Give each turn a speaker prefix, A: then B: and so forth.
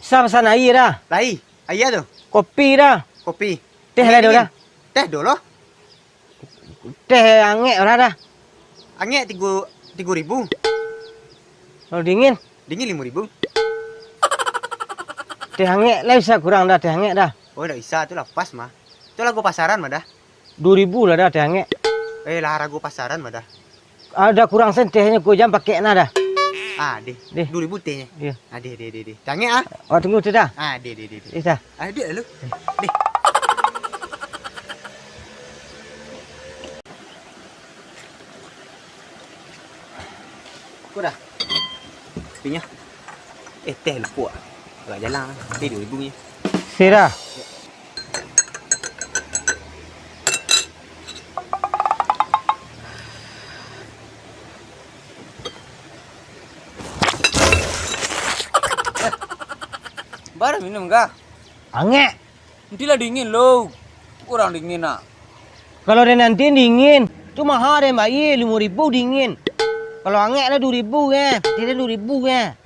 A: Sa pesan air dah.
B: Lai, ayah tuh.
A: Kopi dah.
B: Kopi.
A: Teh lah dah.
B: Teh dulu.
A: Teh angek dah.
B: Angin 3.000.
A: Kalau dingin,
B: Dingin 5.000.
A: teh angek lah bisa kurang dah teh angek dah.
B: Oh, udah bisa tuh lah pas mah. Itu lagu pasaran mah dah.
A: 2.000 lah dah teh angek.
B: Lah ragu pasaran mah dah.
A: Ada kurang sen tehnya ku jam pakai nah dah.
B: Deh.
A: Deh.
B: 2.000 tehnya.
A: Iya.
B: Deh. Canggih ah.
A: Oh tunggu tu dah.
B: Deh.
A: Dah.
B: Deh lu. Deh. Kau dah. Pinya. Teh lupa. Agak jalan. Teh 2.000 punya.
A: Sirah.
C: Baru minum kah?
A: Angek.
C: Nanti lah dingin loh. Kurang dingin nak.
A: Kalau dia nanti dingin, cuma hari bayi 5.000 dingin. Kalau angek lah 2.000 ya, tidak 2.000 ya.